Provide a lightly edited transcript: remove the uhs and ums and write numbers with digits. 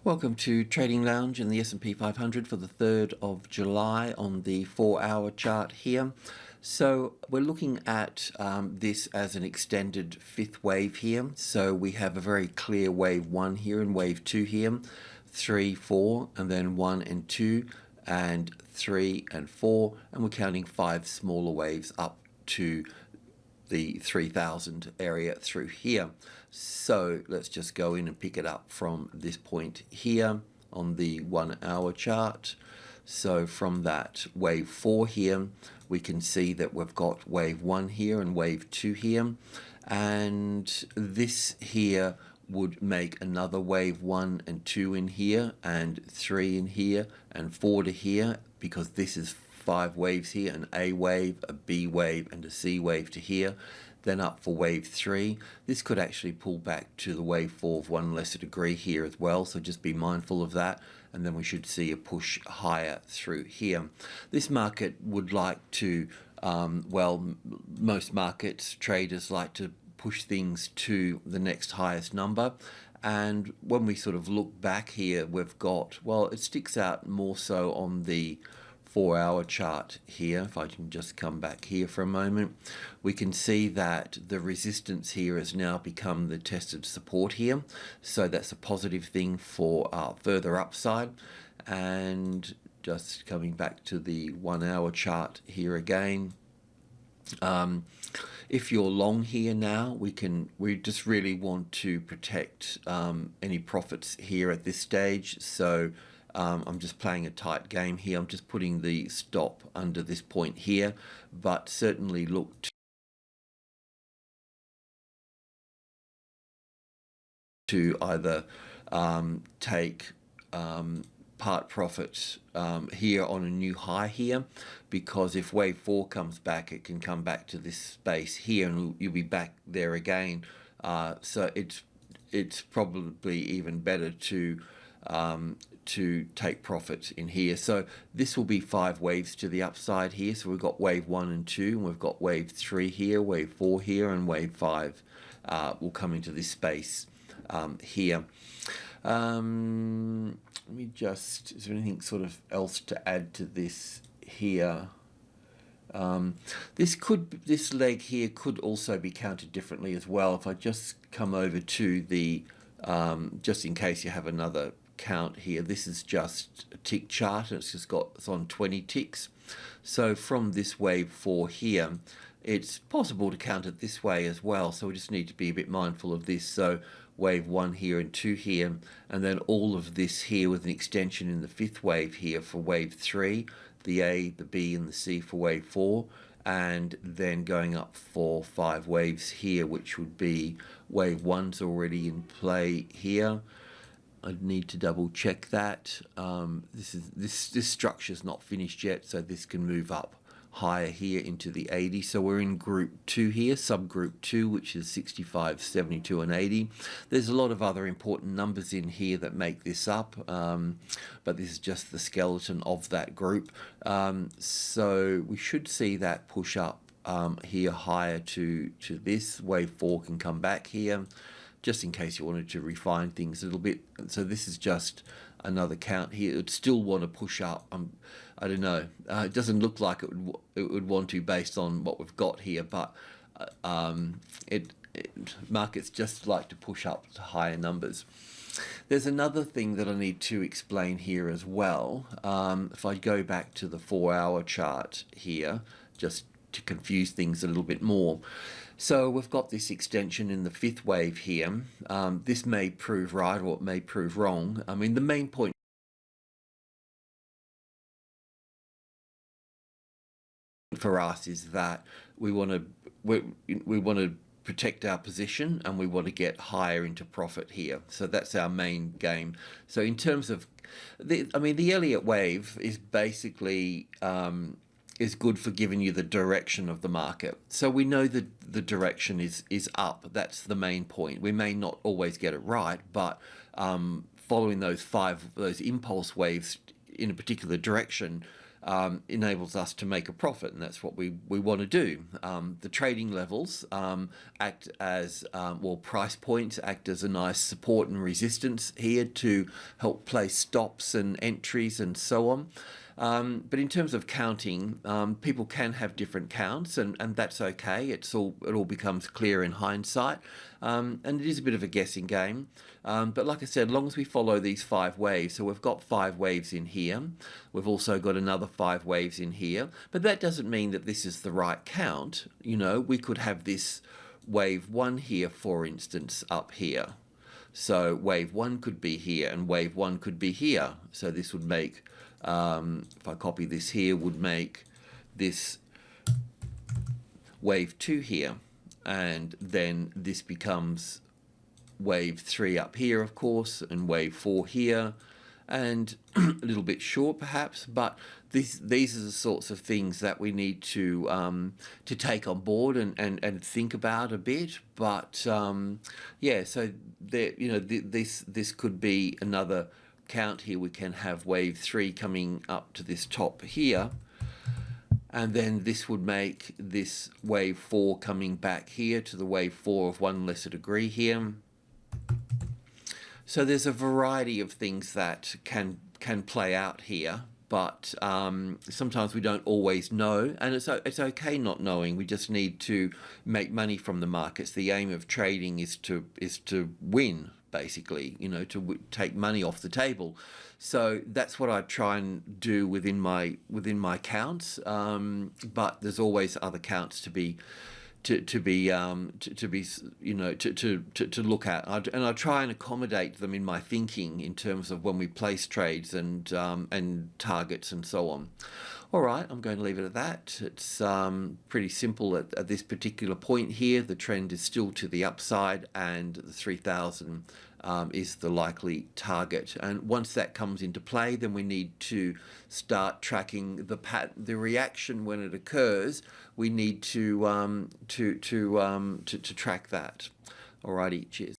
Welcome to Trading Lounge in the S&P 500 for the 3rd of July on the 4-hour chart here. So we're looking at this as an extended fifth wave here. So we have a very clear wave 1 here and wave 2 here, 3, 4, and then 1 and 2, and 3 and 4, and we're counting 5 smaller waves up to the 3000 area through here. So let's just go in and pick it up from this point here on the 1-hour chart. So from that wave 4 here, we can see that we've got wave 1 here and wave 2 here, and this here would make another wave 1 and 2 in here, and 3 in here, and 4 to here, because this is 5 waves here, an A wave, a B wave, and a C wave to here. Then up for wave 3. This could actually pull back to the wave 4 of 1 lesser degree here as well, so just be mindful of that, and then we should see a push higher through here. This market would like to, most markets, traders like to push things to the next highest number. And when we sort of look back here, we've got, well, it sticks out more so on the 4-hour chart here. If I can just come back here for a moment, we can see that the resistance here has now become the tested support here. So that's a positive thing for further upside. And just coming back to the 1-hour chart here again. If you're long here now, we just really want to protect any profits here at this stage. So I'm just playing a tight game here. I'm just putting the stop under this point here, but certainly look to either take part profit here on a new high here, because if wave 4 comes back, it can come back to this space here and you'll be back there again. So it's probably even better to take profit in here. So this will be 5 waves to the upside here. So we've got wave 1 and 2, and we've got wave 3 here, wave 4 here, and wave 5 will come into this space here. Let me just, is there anything sort of else to add to this here? This leg here could also be counted differently as well. If I just come over to the, just in case you have another count here, this is just a tick chart, and it's on 20 ticks. So from this wave 4 here, it's possible to count it this way as well, so we just need to be a bit mindful of this. So wave 1 here and 2 here, and then all of this here with an extension in the 5th wave here for wave 3, the A, the B, and the C for wave 4, and then going up for 5 waves here, which would be wave 1's already in play here. I'd need to double check that. This structure's not finished yet, so this can move up higher here into the 80. So we're in group 2 here, Sub-Group 2, which is 65, 72, and 80. There's a lot of other important numbers in here that make this up, but this is just the skeleton of that group. So we should see that push up here higher to this. Wave 4 can come back here, just in case you wanted to refine things a little bit. So this is just another count here. It would still want to push up. I don't know. It doesn't look like it would want to based on what we've got here, but markets just like to push up to higher numbers. There's another thing that I need to explain here as well. If I go back to the 4-hour chart here, just to confuse things a little bit more. So we've got this extension in the 5th wave here. This may prove right or it may prove wrong. I mean, the main point for us is that we want to protect our position, and we want to get higher into profit here. So that's our main game. So in terms of the Elliott wave is basically is good for giving you the direction of the market. So we know that the direction is up. That's the main point. We may not always get it right, but following those impulse waves in a particular direction enables us to make a profit, and that's what we want to do. The trading levels act as, well, price points act as a nice support and resistance here to help place stops and entries and so on. But in terms of counting, people can have different counts, and that's okay. It all becomes clear in hindsight, and it is a bit of a guessing game. But like I said, as long as we follow these 5 waves, so we've got 5 waves in here, we've also got another 5 waves in here, but that doesn't mean that this is the right count. You know, we could have this wave 1 here, for instance, up here. So wave 1 could be here, and wave 1 could be here. So this would make, if I copy this here, would make this wave 2 here, and then this becomes wave 3 up here, of course, and wave 4 here, and a little bit short perhaps, but these are the sorts of things that we need to take on board and think about a bit. But yeah, so there, you know, this could be another count here. We can have wave 3 coming up to this top here, and then this would make this wave 4 coming back here to the wave 4 of 1 lesser degree here. So there's a variety of things that can play out here, but sometimes we don't always know, and it's okay not knowing. We just need to make money from the markets. The aim of trading is to win, basically, you know, to take money off the table. So that's what I try and do within my counts. But there's always other counts to be you know, to look at, and I try and accommodate them in my thinking in terms of when we place trades and targets and so on. All right, I'm going to leave it at that. It's pretty simple at this particular point here. The trend is still to the upside, and the 3,000 is the likely target. And once that comes into play, then we need to start tracking the reaction when it occurs. We need to track that. Alrighty, cheers.